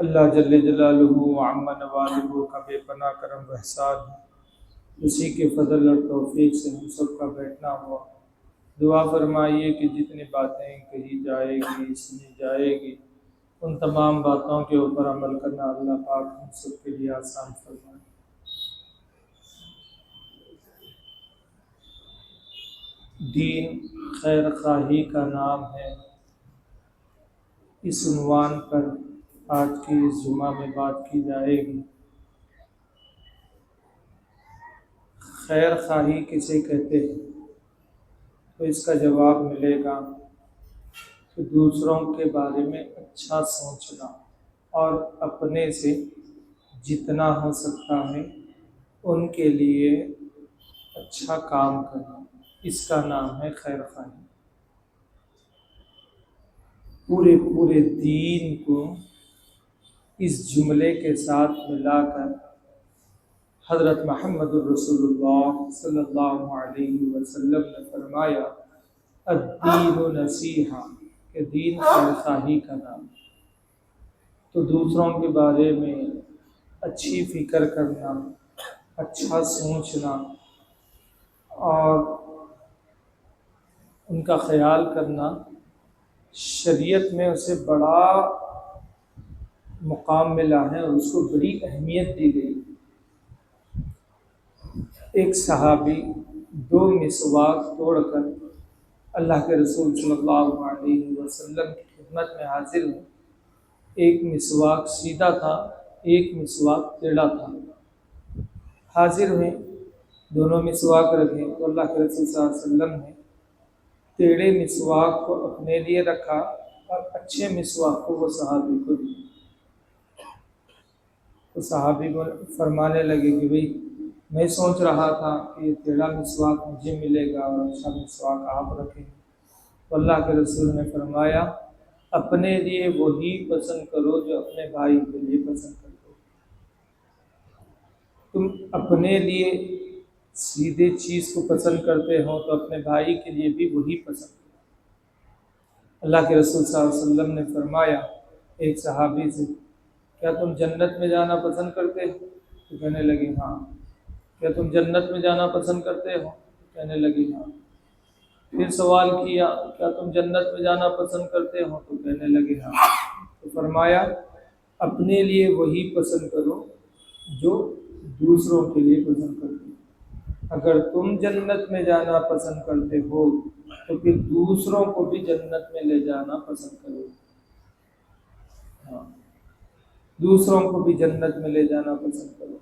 اللہ جل جلالہ عم نوالہ کا بے پناہ کرم و احسان ہے، اسی کے فضل اور توفیق سے ہم سب کا بیٹھنا ہوا۔ دعا فرمائیے کہ جتنی باتیں کہی جائے گی سنی جائے گی ان تمام باتوں کے اوپر عمل کرنا اللہ پاک ہم سب کے لیے آسان فرمائے۔ دین خیر خواہی کا نام ہے، اس عنوان پر آج کی اس جمعہ میں بات کی جائے گی۔ خیر خواہی کسے کہتے ہیں؟ تو اس کا جواب ملے گا کہ دوسروں کے بارے میں اچھا سوچنا اور اپنے سے جتنا ہو سکتا ہے ان کے لیے اچھا کام کرنا، اس کا نام ہے خیر خواہی۔ پورے دین کو اس جملے کے ساتھ ملا کر حضرت محمد الرسول اللہ صلی اللہ علیہ وسلم نے فرمایا الدین نصیحہ، کہ دین خیر خواہی کا نام۔ تو دوسروں کے بارے میں اچھی فکر کرنا، اچھا سوچنا اور ان کا خیال کرنا، شریعت میں اسے بڑا مقام ملا ہے اور اس کو بڑی اہمیت دی گئی۔ ایک صحابی 2 مسواک توڑ کر اللہ کے رسول صلی اللہ علیہ وسلم کی خدمت میں حاضر ہوئے۔ ایک مسواک سیدھا تھا، ایک مسواک ٹیڑھا تھا۔ حاضر ہوئے، دونوں مسواک رکھے تو اللہ کے رسول صلی اللہ علیہ وسلم نے ٹیڑھے مسواک کو اپنے لیے رکھا اور اچھے مسواک کو وہ صحابی کو دی۔ تو صحابی کو فرمانے لگے کہ بھئی میں سوچ رہا تھا کہ یہ ٹیڑھا مسواک مجھے ملے گا اور اچھا مسواک آپ رکھیں۔ تو اللہ کے رسول نے فرمایا اپنے لیے وہی پسند کرو جو اپنے بھائی کے لیے پسند کرتے ہو۔ تم اپنے لیے سیدھے چیز کو پسند کرتے ہو تو اپنے بھائی کے لیے بھی وہی پسند کرو۔ اللہ کے رسول صلی اللہ علیہ وسلم نے فرمایا ایک صحابی سے کیا تم جنت میں جانا پسند کرتے ہو؟ تو کہنے لگے ہاں۔ کیا تم جنت میں جانا پسند کرتے ہو؟ کہنے لگے ہاں۔ پھر سوال کیا کیا تم جنت میں جانا پسند کرتے ہو؟ تو کہنے لگے ہاں۔ تو فرمایا اپنے لیے وہی پسند کرو جو دوسروں کے لیے پسند کرتے ہو۔ اگر تم جنت میں جانا پسند کرتے ہو تو پھر دوسروں کو بھی جنت میں لے جانا پسند کرو۔ ہاں، دوسروں کو بھی جنت میں لے جانا پسند کرو۔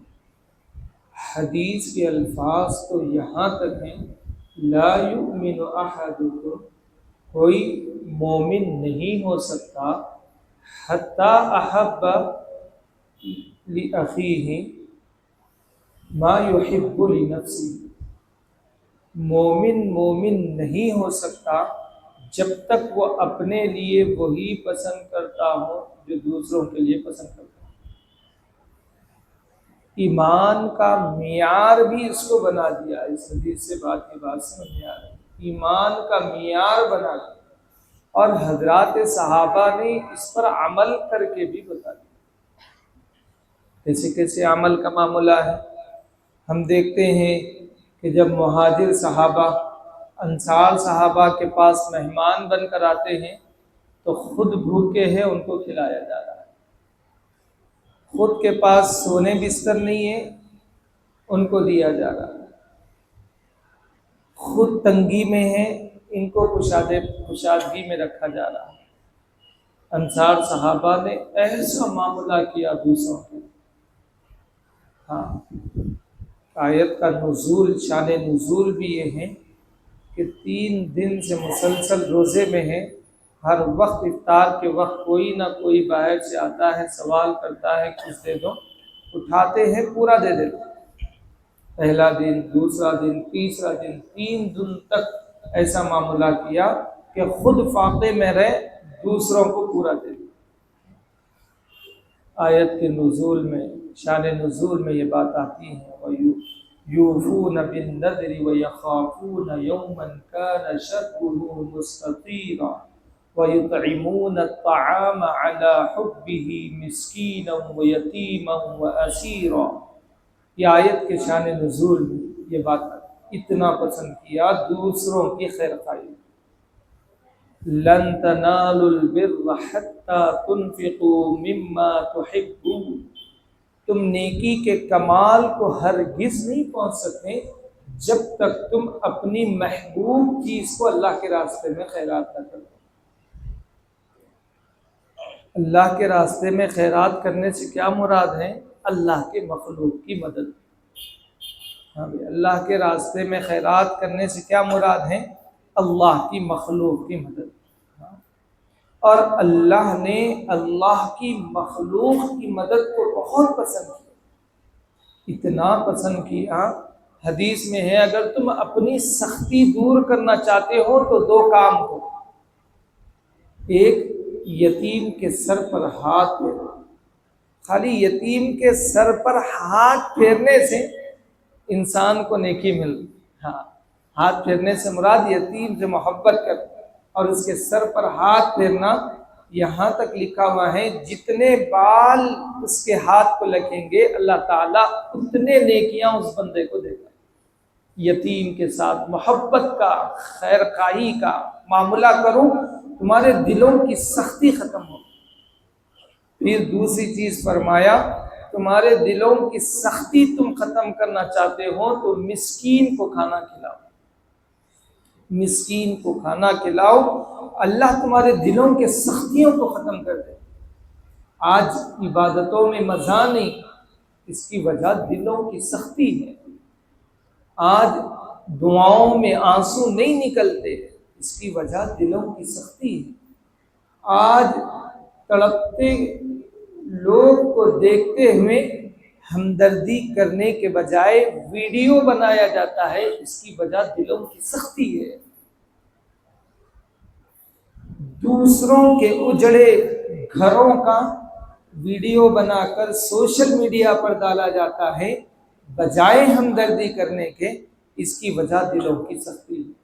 حدیث کے الفاظ تو یہاں تک ہیں لا یؤمن احدکم، کوئی مومن نہیں ہو سکتا حتی احب لاخیہ ما یحب لنفسہ، مومن نہیں ہو سکتا جب تک وہ اپنے لیے وہی پسند کرتا ہو جو دوسروں کے لیے پسند کرتا ہو۔ ایمان کا معیار بھی اس کو بنا دیا، اس حدیث سے بات کی بات سمجھ میں آ رہی ہے، ایمان کا معیار بنا دیا اور حضرات صحابہ نے اس پر عمل کر کے بھی بتا دیا۔ کیسے عمل کا معاملہ ہے؟ ہم دیکھتے ہیں کہ جب مہاجر صحابہ انصار صحابہ کے پاس مہمان بن کر آتے ہیں تو خود بھوکے ہیں ان کو کھلایا جا رہا ہے، خود کے پاس سونے بستر نہیں ہے ان کو دیا جا رہا ہے، خود تنگی میں ہے ان کو کشادگی میں رکھا جا رہا ہے۔ انصار صحابہ نے ایسا معاملہ کیا دوسروں کے۔ ہاں، آیت کا نزول، شان نزول بھی یہ ہے کہ 3 دن سے مسلسل روزے میں ہیں، ہر وقت افطار کے وقت کوئی نہ کوئی باہر سے آتا ہے، سوال کرتا ہے کچھ دے دو، اٹھاتے ہیں پورا دے دیتے ہیں۔ پہلا دن، دوسرا دن، تیسرا دن، 3 دن تک ایسا معاملہ کیا کہ خود فاقے میں رہے، دوسروں کو پورا دے دیا۔ آیت کے نزول میں، شان نزول میں یہ بات آتی ہے یوفون بالنذر ویخافون یوما کان شرہ مستطیرا، وَيُطْعِمُونَ الطَّعَامَ عَلَى حُبِّهِ مِسْكِينًا وَيَتِيمًا وَأَسِيرًا۔ یہ آیت کے شان نزول میں یہ بات اتنا پسند کیا دوسروں کی خیر خواہی۔ لَن تَنَالُوا الْبِرَّ حَتَّى تُنْفِقُوا مِمَّا تُحِبُّونَ، تم نیکی کے کمال کو ہرگز نہیں پہنچ سکتے جب تک تم اپنی محبوب چیز کو اللہ کے راستے میں خیرات نہ کرو۔ اللہ کے راستے میں خیرات کرنے سے کیا مراد ہے؟ اللہ کے مخلوق کی مدد۔ ہاں بھائی، اللہ کے راستے میں خیرات کرنے سے کیا مراد ہے؟ اللہ کی مخلوق کی مدد۔ اور اللہ نے اللہ کی مخلوق کی مدد کو بہت پسند کیا، اتنا پسند کیا، حدیث میں ہے اگر تم اپنی سختی دور کرنا چاہتے ہو تو دو کام کرو۔ ایک، یتیم کے سر پر ہاتھ پھیرو۔ خالی یتیم کے سر پر ہاتھ پھیرنے سے انسان کو نیکی مل گئی۔ ہاں، ہاتھ پھیرنے سے مراد یتیم سے محبت کر اور اس کے سر پر ہاتھ پھیرنا، یہاں تک لکھا ہوا ہے جتنے بال اس کے ہاتھ کو لگیں گے اللہ تعالیٰ اتنے نیکیاں اس بندے کو دے گا۔ یتیم کے ساتھ محبت کا، خیر خواہی کا معاملہ کرو، تمہارے دلوں کی سختی ختم ہو۔ پھر دوسری چیز فرمایا، تمہارے دلوں کی سختی تم ختم کرنا چاہتے ہو تو مسکین کو کھانا کھلاؤ، مسکین کو کھانا کھلاؤ، اللہ تمہارے دلوں کے سختیوں کو ختم کر دے۔ آج عبادتوں میں مزہ نہیں، اس کی وجہ دلوں کی سختی ہے۔ آج دعاؤں میں آنسو نہیں نکلتے، اس کی وجہ دلوں کی سختی ہے۔ آج تڑپتے لوگ کو دیکھتے ہوئے ہمدردی کرنے کے بجائے ویڈیو بنایا جاتا ہے، اس کی وجہ دلوں کی سختی ہے۔ دوسروں کے اجڑے گھروں کا ویڈیو بنا کر سوشل میڈیا پر ڈالا جاتا ہے بجائے ہمدردی کرنے کے، اس کی وجہ دلوں کی سختی ہے۔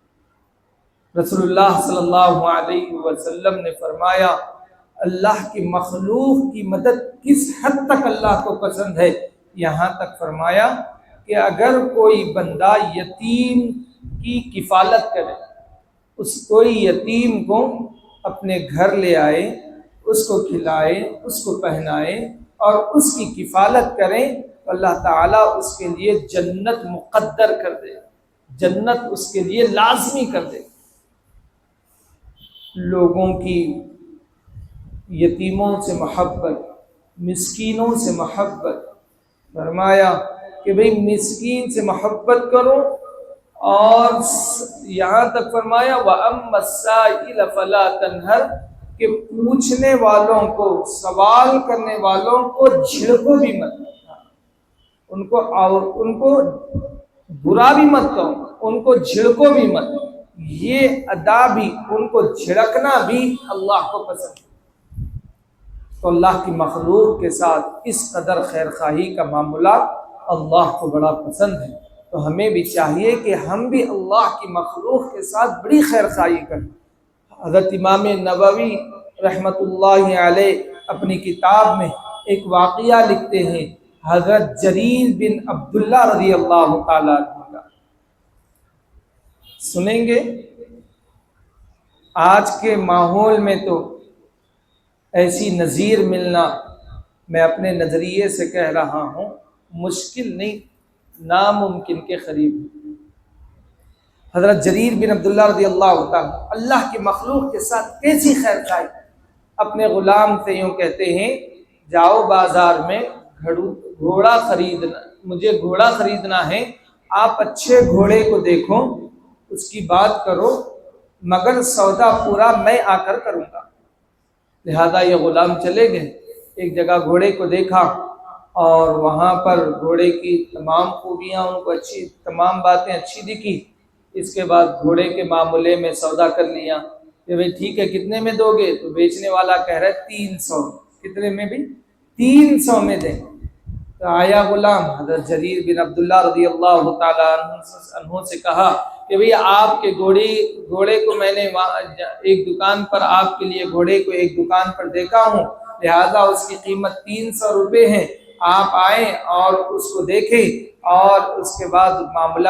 رسول اللہ صلی اللہ علیہ وسلم نے فرمایا، اللہ کی مخلوق کی مدد کس حد تک اللہ کو پسند ہے، یہاں تک فرمایا کہ اگر کوئی بندہ یتیم کی کفالت کرے، کوئی یتیم کو اپنے گھر لے آئے، اس کو کھلائے، اس کو پہنائے اور اس کی کفالت کریں تو اللہ تعالیٰ اس کے لیے جنت مقدر کر دے، جنت اس کے لیے لازمی کر دے۔ لوگوں کی یتیموں سے محبت، مسکینوں سے محبت، فرمایا کہ بھئی مسکین سے محبت کرو، اور یہاں تک فرمایا وَأَمَّا السَّائِلَ فَلَا تَنْهَرْ، کہ پوچھنے والوں کو، سوال کرنے والوں کو جھڑکو بھی مت، ان کو برا بھی مت کہو، ان کو جھڑکو بھی مت۔ یہ ادا بھی، ان کو جھڑکنا بھی اللہ کو پسند ہے۔ تو اللہ کی مخلوق کے ساتھ اس قدر خیر خواہی کا معاملہ اللہ کو بڑا پسند ہے، تو ہمیں بھی چاہیے کہ ہم بھی اللہ کی مخلوق کے ساتھ بڑی خیر خواہی کریں۔ حضرت امام نووی رحمۃ اللہ علیہ اپنی کتاب میں ایک واقعہ لکھتے ہیں، حضرت جریر بن عبداللہ رضی اللہ تعالیٰ عنہ کا، سنیں گے۔ آج کے ماحول میں تو ایسی نظیر ملنا، میں اپنے نظریے سے کہہ رہا ہوں، مشکل نہیں، ناممکن کے قریب۔ حضرت جریر بن عبداللہ رضی اللہ تعالیٰ اللہ کی مخلوق کے ساتھ کیسی خیر خواہی، اپنے غلام سے یوں کہتے ہیں، جاؤ بازار میں گھوڑا خریدنا، مجھے گھوڑا خریدنا ہے، آپ اچھے گھوڑے کو دیکھو، اس کی بات کرو، مگر سودا پورا میں آ کر کروں گا۔ لہذا یہ غلام چلے گئے، ایک جگہ گھوڑے کو دیکھا اور وہاں پر گھوڑے کی تمام خوبیاں ان کو اچھی، تمام باتیں اچھی دکھی۔ اس کے بعد گھوڑے کے معاملے میں سودا کر لیا کہ بھئی ٹھیک ہے، کتنے میں دو گے؟ تو بیچنے والا کہہ رہا ہے 300۔ کتنے میں بھی؟ 300 میں دیں۔ تو آیا غلام حضرت جریر بن عبداللہ رضی اللہ تعالیٰ عنہ سے کہا کہ بھئی آپ کے گھوڑے کو میں نے ایک دکان پر آپ کے لیے گھوڑے کو ایک دکان پر دیکھا ہوں، لہذا اس کی قیمت 300 روپے ہے، آپ آئیں اور اس کو دیکھیں اور اس کے بعد معاملہ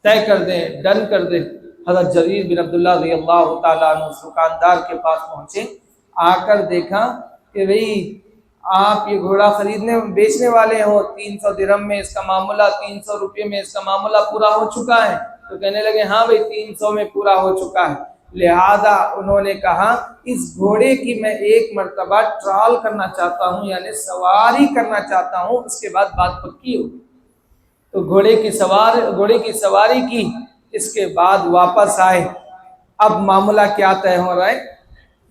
طے کر دیں، ڈن کر دیں۔ حضرت جریر بن عبداللہ رضی اللہ تعالیٰ عنہ اس دکاندار کے پاس پہنچے، آ کر دیکھا کہ بھئی آپ یہ گھوڑا بیچنے والے ہو، 300 درہم میں اس کا معاملہ، 300 روپے میں اس کا معاملہ پورا ہو چکا ہے۔ تو کہنے لگے ہاں بھئی 300 میں پورا ہو چکا ہے۔ لہذا انہوں نے کہا اس گھوڑے کی میں ایک مرتبہ ٹرال کرنا چاہتا ہوں، یعنی سواری کرنا چاہتا ہوں، اس کے بعد بات پکی ہوگی۔ تو گھوڑے کی سواری کی، اس کے بعد واپس آئے۔ اب معاملہ کیا طے ہو رہا ہے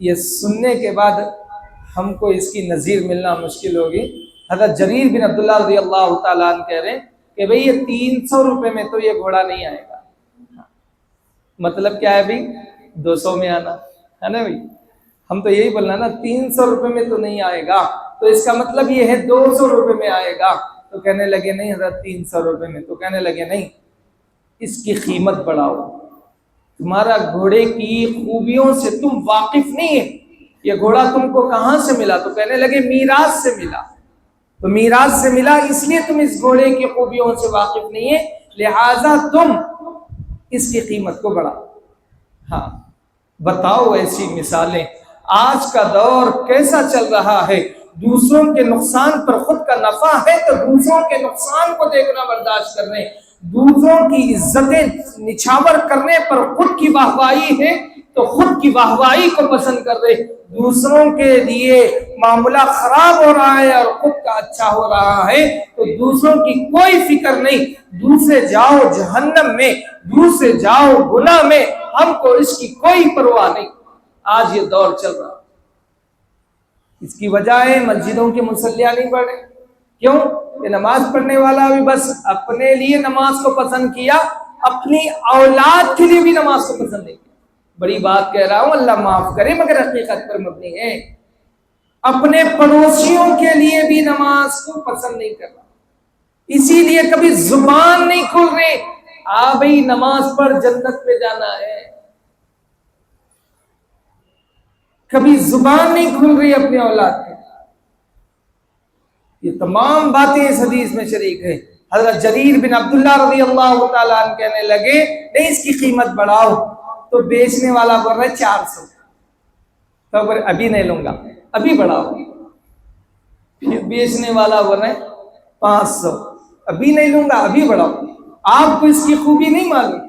یہ سننے کے بعد ہم کو اس کی نظیر ملنا مشکل ہوگی۔ حضرت جریر بن عبداللہ رضی اللہ تعالیٰ عنہ کہہ رہے ہیں کہ بھئی یہ 300 روپے میں تو یہ گھوڑا نہیں آئے گا۔ مطلب کیا ہے بھئی 200 میں آنا ہے نا بھئی، ہم تو یہی بولنا نا 300 روپے میں تو نہیں آئے گا، تو اس کا مطلب یہ ہے 200 روپے میں آئے گا۔ تو کہنے لگے نہیں حضرت 300 روپے میں، تو کہنے لگے نہیں اس کی قیمت بڑھاؤ، تمہارا گھوڑے کی خوبیوں سے تم واقف نہیں ہے، یہ گھوڑا تم کو کہاں سے ملا؟ تو کہنے لگے میراث سے ملا۔ تو میراث سے ملا اس لیے تم اس گھوڑے کی خوبیوں سے واقف نہیں ہے، لہذا تم اس کی قیمت کو بڑھاؤ۔ ہاں بتاؤ ایسی مثالیں، آج کا دور کیسا چل رہا ہے، دوسروں کے نقصان پر خود کا نفع ہے تو دوسروں کے نقصان کو دیکھنا برداشت کرنے، دوسروں کی عزتیں نچھاور کرنے پر خود کی واہوائی ہے تو خود کی واہوائی کو پسند کر رہے، دوسروں کے لیے معاملہ خراب ہو رہا ہے اور خود کا اچھا ہو رہا ہے تو دوسروں کی کوئی فکر نہیں، دوسرے جاؤ جہنم میں، دوسرے جاؤ گناہ میں، ہم کو اس کی کوئی پرواہ نہیں۔ آج یہ دور چل رہا، اس کی وجہ ہے مسجدوں کے مصلیاں نہیں پڑھ رہے، کیوں کہ نماز پڑھنے والا بھی بس اپنے لیے نماز کو پسند کیا، اپنی اولاد کے لیے بھی نماز کو پسند نہیں کیا۔ بڑی بات کہہ رہا ہوں، اللہ معاف کرے مگر حقیقت پر مبنی ہے، اپنے پڑوسیوں کے لیے بھی نماز کو پسند نہیں کر رہا، اسی لیے کبھی زبان نہیں کھل رہی بھئی نماز پڑھ جنت میں جانا ہے، کبھی زبان نہیں کھل رہی اپنے اولاد کے۔ یہ تمام باتیں اس حدیث میں شریک ہے۔ حضرت جریر بن عبداللہ رضی اللہ تعالیٰ عنہ کہنے لگے نہیں اس کی قیمت بڑھاؤ، تو بیچنے والا بول رہا ہے 400، تو ابھی نہیں لوں گا، ابھی بڑھاؤ۔ پھر بیچنے والا بول رہا ہے 500، ابھی نہیں لوں گا، ابھی بڑھاؤ۔ آپ کو اس کی خوبی نہیں معلوم،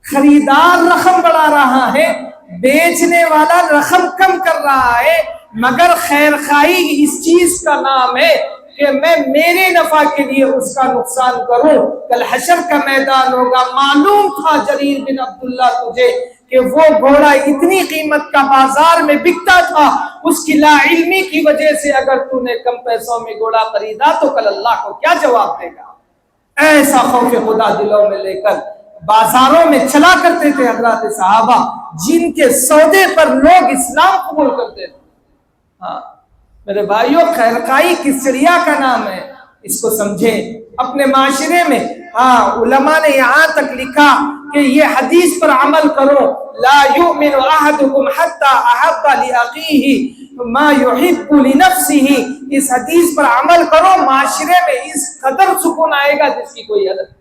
خریدار رقم بڑھا رہا ہے، بیچنے والا رقم کم کر رہا ہے، مگر خیرخواہی اس چیز کا نام ہے کہ میں میرے نفع کے لیے اس کا نقصان کروں۔ کل حشر کا میدان ہوگا، معلوم تھا جریر بن عبداللہ تجھے کہ وہ گھوڑا اتنی قیمت کا بازار میں بکتا تھا، اس کی لا علمی کی وجہ سے اگر تو نے کم پیسوں میں گھوڑا خریدا تو کل اللہ کو کیا جواب دے گا؟ ایسا خوف خدا دلوں میں لے کر بازاروں میں چلا کرتے تھے حضرات صحابہ، جن کے سودے پر لوگ اسلام قبول کرتے تھے۔ ہاں میرے بھائیوں، خیرخواہی کس چڑیا کا نام ہے، اس کو سمجھیں اپنے معاشرے میں۔ علماء نے یہاں تک لکھا کہ یہ حدیث پر عمل کرو، لا یؤمن احدکم حتی احب لاخیہ ما یحب لنفسہ، اس حدیث پر عمل کرو، معاشرے میں اس قدر سکون آئے گا جس کی کوئی حد نہیں۔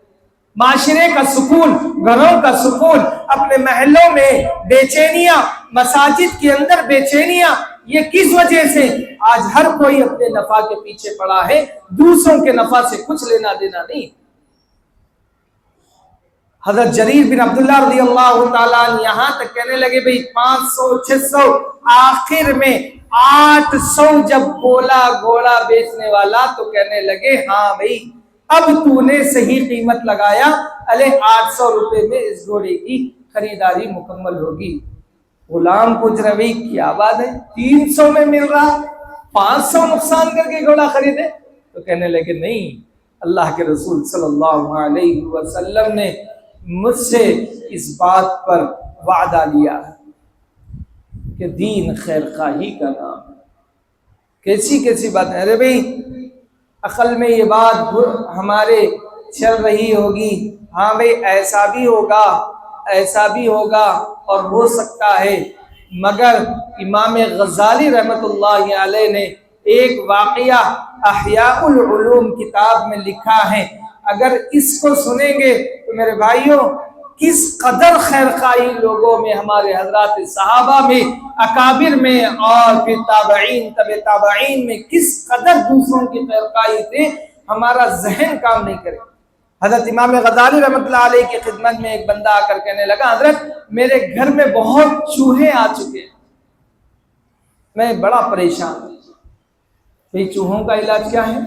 معاشرے کا سکون، گھروں کا سکون، اپنے محلوں میں بے چینیاں، مساجد کے اندر بے چینیاں، یہ کس وجہ سے؟ آج ہر کوئی اپنے نفع کے پیچھے پڑا ہے، دوسروں کے نفع سے کچھ لینا دینا نہیں۔ حضرت جریر بن عبداللہ رضی اللہ تعالیٰ عنہ یہاں تک کہنے لگے بھئی 500 600، آخر میں 800 جب بولا گھوڑا بیچنے والا تو کہنے لگے ہاں بھئی اب تو نے صحیح قیمت لگایا، 800 روپے میں اس گھوڑے کی خریداری مکمل ہوگی۔ غلام پوچھ رہے بھئی کیا بات ہے، 300 میں مل رہا، 500 نقصان کر کے گھوڑا خریدے؟ تو کہنے لگے نہیں، اللہ کے رسول صلی اللہ علیہ وسلم نے مجھ سے اس بات پر وعدہ لیا کہ دین خیر خواہی کا نام ہے۔ کیسی کیسی بات ہے؟ ارے بھئی عقل میں یہ بات ہمارے چل رہی ہوگی، ہاں بھئی ایسا بھی ہوگا اور ہو سکتا ہے، مگر امام غزالی رحمت اللہ علیہ نے ایک واقعہ احیاء العلوم کتاب میں لکھا ہے، اگر اس کو سنیں گے تو میرے بھائیوں کس قدر خیرخواہی لوگوں میں، ہمارے حضرات صحابہ میں، اکابر میں، اور پھر تابعین، تبع تابعین میں کس قدر دوسروں کی خیرخواہی تھے، ہمارا ذہن کام نہیں کرے۔ حضرت امام غزالی رحمۃ اللہ علیہ کی خدمت میں ایک بندہ آ کر کہنے لگا، حضرت میرے گھر میں بہت چوہے آ چکے ہیں، میں بڑا پریشان ہوں۔ بھئی چوہوں کا علاج کیا ہے؟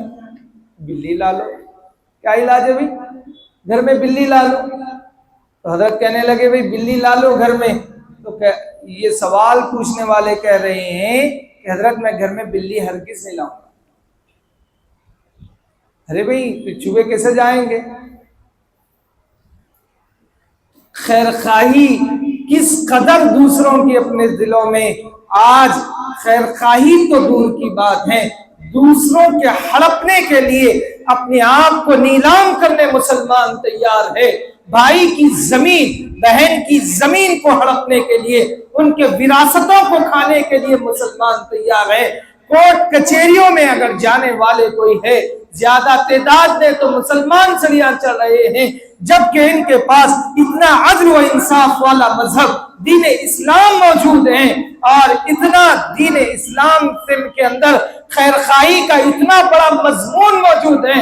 بلی لا لو۔ کیا علاج ہے بھئی؟ گھر میں بلی لا لو۔ تو حضرت کہنے لگے بھئی بلی لا لو گھر میں، تو یہ سوال پوچھنے والے کہہ رہے ہیں کہ حضرت میں گھر میں بلی ہرگز نہیں لاؤں گا۔ ارے بھئی چوہے کیسے جائیں گے؟ خیرخواہی کس قدر دوسروں کی اپنے دلوں میں، آج خیرخواہی تو دور کی بات ہے، دوسروں کے ہڑپنے کے لیے اپنے آپ کو نیلام کرنے مسلمان تیار ہے، بھائی کی زمین، بہن کی زمین کو ہڑپنے کے لیے، ان کے وراثتوں کو کھانے کے لیے مسلمان تیار ہے۔ کورٹ کچہریوں میں اگر جانے والے کوئی ہے، زیادہ تعداد میں تو مسلمان سریاں چل رہے ہیں، جبکہ ان کے پاس اتنا عدل و انصاف والا مذہب دین اسلام موجود ہے، اور اتنا دین اسلام کے اندر خیرخواہی کا اتنا بڑا مضمون موجود ہے،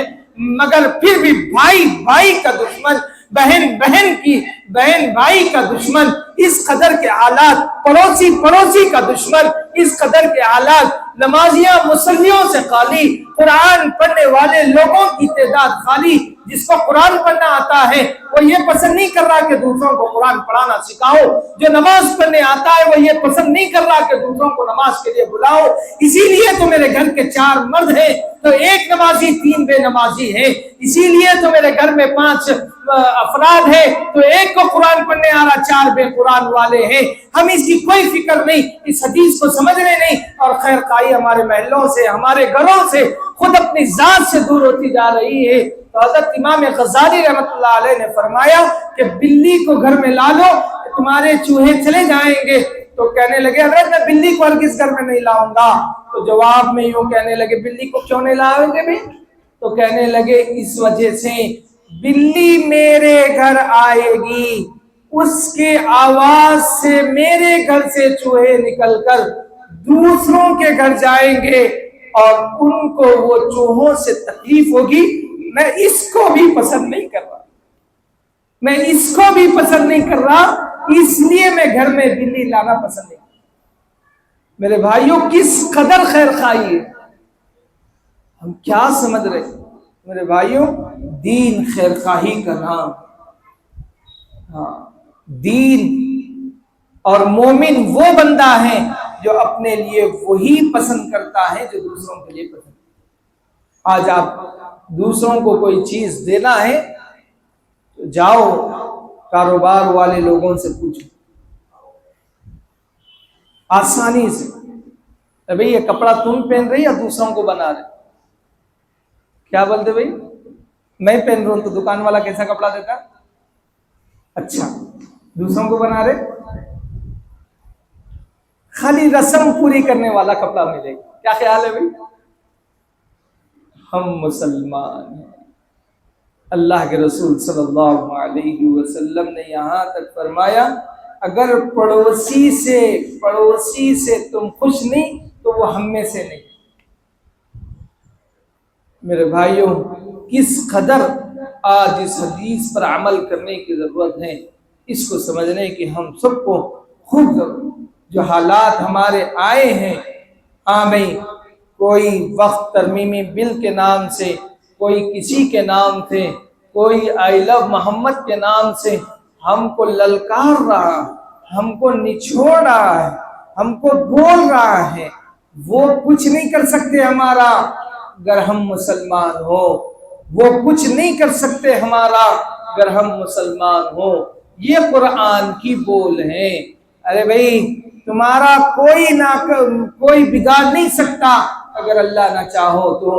مگر پھر بھی بھائی کا دشمن، بہن بھائی کا دشمن، اس قدر کے حالات، پڑوسی کا دشمن، اس قدر کے حالات، نمازیاں مسلیوں سے خالی، قرآن پڑھنے والے لوگوں کی تعداد خالی، جس کو قرآن پڑھنا آتا ہے وہ یہ پسند نہیں کر رہا کہ دوسروں کو قرآن پڑھانا سکھاؤ، جو نماز پڑھنے آتا ہے وہ یہ پسند نہیں کر رہا کہ دوسروں کو نماز کے لیے بلاؤ۔ اسی لیے تو میرے گھر کے 4 مرد ہیں تو 1 نمازی 3 بے نمازی ہیں، اسی لیے تو میرے گھر میں 5 افراد ہیں تو 1 کو قرآن پڑھنے آ رہا، 4 بے قرآن والے ہیں۔ ہم اس کی کوئی فکر نہیں، اس حدیث کو سمجھنے نہیں، اور خیرخواہی ہمارے محلوں سے، ہمارے گھروں سے خود اپنی ذات سے دور ہوتی جا رہی ہے۔ تو حضرت امام غزالی رحمۃ اللہ علیہ نے فرمایا کہ بلی کو گھر میں لا لو، تمہارے چوہے چلے جائیں گے۔ تو کہنے لگے حضرت میں بلی کو ہرگز گھر میں نہیں لاؤں گا۔ تو جواب میں یوں کہنے لگے بلی کو کیوں نہیں لاؤ گے بھی؟ تو کہنے لگے اس وجہ سے بلی میرے گھر آئے گی، اس کے آواز سے میرے گھر سے چوہے نکل کر دوسروں کے گھر جائیں گے اور ان کو وہ چوہوں سے تکلیف ہوگی۔ میں اس کو بھی پسند نہیں کر رہا، اس لیے میں گھر میں بلی لانا پسند نہیں کرتا۔ میرے بھائیوں کس قدر خیر خواہی ہے، ہم کیا سمجھ رہے ہیں؟ میرے بھائیوں دین خیر خواہی کا نام، دین اور مومن وہ بندہ ہے جو اپنے لیے وہی پسند کرتا ہے جو دوسروں کے لیے پسند۔ آج آپ دوسروں کو کوئی چیز دینا ہے تو جاؤ کاروبار والے لوگوں سے پوچھو آسانی سے، بھئی یہ کپڑا تم پہن رہی یا دوسروں کو بنا رہے؟ کیا بولتے بھئی میں پہن رہا ہوں تو دکان والا کیسا کپڑا دیتا؟ اچھا دوسروں کو بنا رہے، خالی رسم پوری کرنے والا کپڑا ملے گا۔ کیا خیال ہے بھئی؟ ہم مسلمان ہیں، اللہ کے رسول صلی اللہ علیہ وسلم نے یہاں تک فرمایا اگر پڑوسی سے تم خوش نہیں تو وہ ہم میں سے نہیں۔ میرے بھائیوں کس قدر آج اس حدیث پر عمل کرنے کی ضرورت ہے، اس کو سمجھنے کی ہم سب کو خود جو حالات ہمارے آئے ہیں، بھئی کوئی وقت ترمیمی بل کے نام سے، کوئی کسی کے نام سے، کوئی آئی لو محمد کے نام سے ہم کو للکار رہا، ہم کو نچوڑ رہا ہے، ہم کو بول رہا ہے، وہ کچھ نہیں کر سکتے ہمارا اگر ہم مسلمان ہو، وہ کچھ نہیں کر سکتے ہمارا اگر ہم مسلمان ہو۔ یہ قرآن کی بول ہے۔ ارے بھائی تمہارا کوئی بگاڑ نہیں سکتا اگر اللہ نہ چاہو تو۔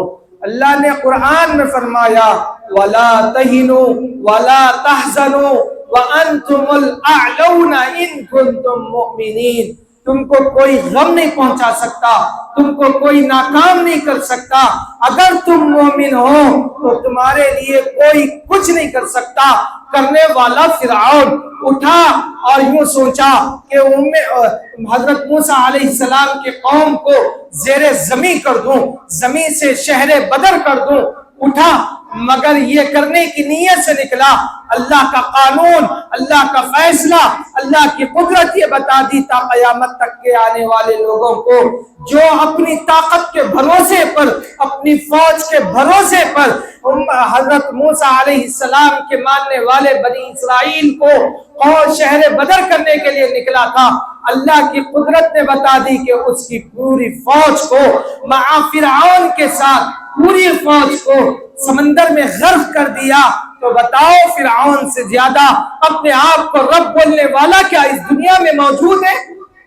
اللہ نے قرآن میں فرمایا وَلَا تَهِنُوا وَلَا تَحْزَنُوا وَأَنْتُمُ الْأَعْلَوْنَ إِن كُنتُم مُؤْمِنِينَ، تم کو کوئی غم نہیں پہنچا سکتا، تم کو کوئی ناکام نہیں کر سکتا، اگر تم مومن ہو تو تمہارے لیے کوئی کچھ نہیں کر سکتا۔ کرنے والا فرعون اٹھا اور یوں سوچا کہ حضرت موسیٰ علیہ السلام کے قوم کو زیر زمین کر دوں، زمین سے شہر بدر کر دوں، اٹھا، مگر یہ کرنے کی نیت سے نکلا۔ اللہ کا قانون، اللہ کا فیصلہ، اللہ کی قدرت یہ بتا دی تا قیامت تک کے آنے والے لوگوں کو، جو اپنی طاقت کے بھروسے پر، اپنی فوج کے بھروسے پر حضرت موسیٰ علیہ السلام کے ماننے والے بنی اسرائیل کو اور شہر بدر کرنے کے لیے نکلا تھا، اللہ کی قدرت نے بتا دی کہ اس کی پوری فوج کو مع فرعون کے ساتھ پوری فوج کو سمندر میں غرق کر دیا۔ تو بتاؤ فرعون سے زیادہ اپنے آپ کو رب بولنے والا کیا اس دنیا میں موجود ہے؟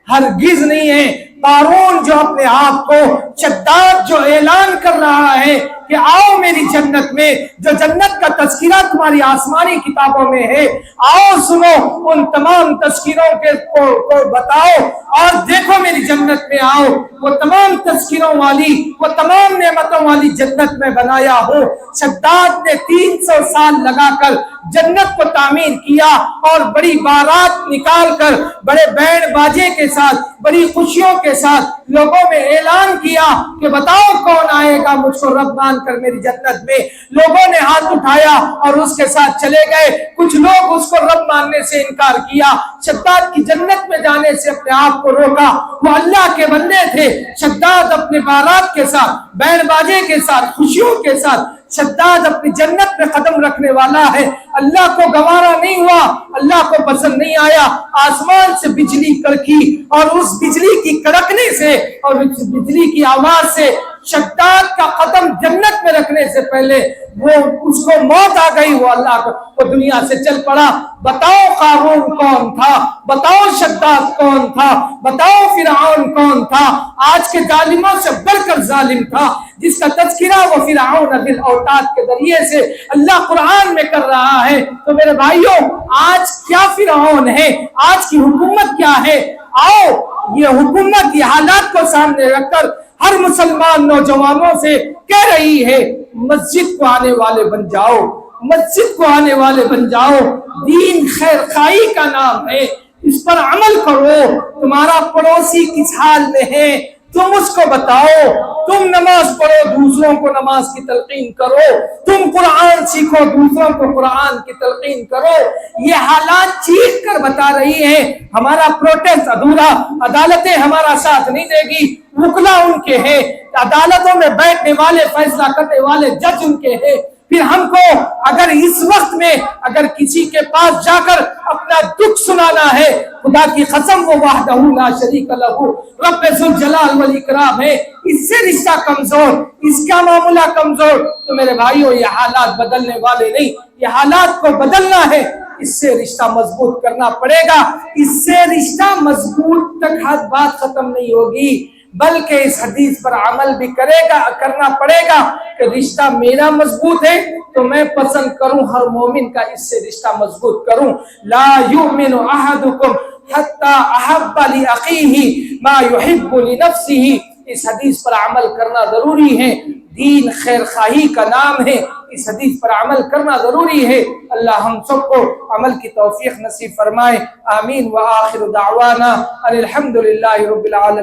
ہرگز نہیں ہے۔ قارون جو اپنے آپ کو شداد جو اعلان کر رہا ہے کہ آؤ میری جنت میں، جو جنت کا تذکرہ تمہاری آسمانی کتابوں میں ہے، آؤ سنو ان تمام تذکروں کو بتاؤ اور دیکھو میری جنت میں آؤ، وہ تمام تذکروں والی، وہ تمام نعمتوں والی جنت میں بنایا ہوں۔ شداد نے 300 سال لگا کر جنت کو تعمیر کیا اور بڑی بارات نکال کر بڑے بینڈ باجے کے ساتھ، بڑی خوشیوں کے ساتھ لوگوں میں اعلان کیا کہ بتاؤ کون آئے گا مجھ کو رب مان کر میری جنت میں۔ لوگوں نے ہاتھ اٹھایا اور اس کے ساتھ چلے گئے، کچھ لوگ اس کو رب ماننے سے انکار کیا، شداد کی جنت میں جانے سے اپنے آپ کو روکا۔ وہ اللہ کے بندے تھے، شداد اپنے بارات کے ساتھ، بینڈ باجے کے ساتھ، خوشیوں کے ساتھ شداد اپنی جنت میں قدم رکھنے والا ہے۔ اللہ کو گوارا نہیں ہوا، اللہ کو پسند نہیں آیا، آسمان سے بجلی کڑکی اور اس بجلی کی کڑکنے سے اور اس بجلی کی آواز سے شداد کا قدم جنت میں رکھنے سے پہلے وہ اس کو موت آ گئی، وہ اللہ کو دنیا سے چل پڑا۔ بتاؤ قارون کون تھا، بتاؤ شداد کون تھا، بتاؤ فرعون کون تھا؟ آج کے ظالموں سے بڑھ کر ظالم تھا، جس کا تذکرہ وہ فرعون ذی الاوتاد کے ذریعے سے اللہ قرآن میں کر رہا ہے۔ تو میرے بھائیوں، آج کیا فرعون ہے، آج کی حکومت کیا ہے؟ آؤ یہ حکومت یہ حالات کو سامنے رکھ کر ہر مسلمان نوجوانوں سے کہہ رہی ہے مسجد کو آنے والے بن جاؤ، مسجد کو آنے والے بن جاؤ۔ دین خیر خواہی کا نام ہے، اس پر عمل کرو۔ تمہارا پڑوسی کس حال میں ہے تم اس کو بتاؤ، تم نماز پڑھو، دوسروں کو نماز کی تلقین کرو، تم قرآن سیکھو، دوسروں کو قرآن کی تلقین کرو۔ یہ حالات چیخ کر بتا رہی ہیں ہمارا پروٹیسٹ ادھورا، عدالتیں ہمارا ساتھ نہیں دے گی، وکلا ان کے ہیں، عدالتوں میں بیٹھنے والے فیصلہ کرنے والے جج ان کے ہیں۔ پھر ہم کو اگر اس وقت میں اگر کسی کے پاس جا کر اپنا دکھ سنانا ہے، خدا کی قسم وہ وحدہ لا شریک لہ رب ذوالجلال والاکرام ہے، اس سے رشتہ کمزور، اس کا معاملہ کمزور، تو میرے بھائیوں یہ حالات بدلنے والے نہیں، یہ حالات کو بدلنا ہے، اس سے رشتہ مضبوط کرنا پڑے گا۔ اس سے رشتہ مضبوط تک ہر بات ختم نہیں ہوگی، بلکہ اس حدیث پر عمل بھی کرنا پڑے گا کہ رشتہ میرا مضبوط ہے تو میں پسند کروں ہر مومن کا اس سے رشتہ مضبوط کروں۔ لا یؤمن احدکم حتی احب لاخیہ ما یحب لنفسہ، اس حدیث پر عمل کرنا ضروری ہے۔ دین خیر خواہی کا نام ہے، اس حدیث پر عمل کرنا ضروری ہے۔ اللہ ہم سب کو عمل کی توفیق نصیب فرمائے، آمین۔ وآخر دعوانا ان الحمد للہ رب العالمین۔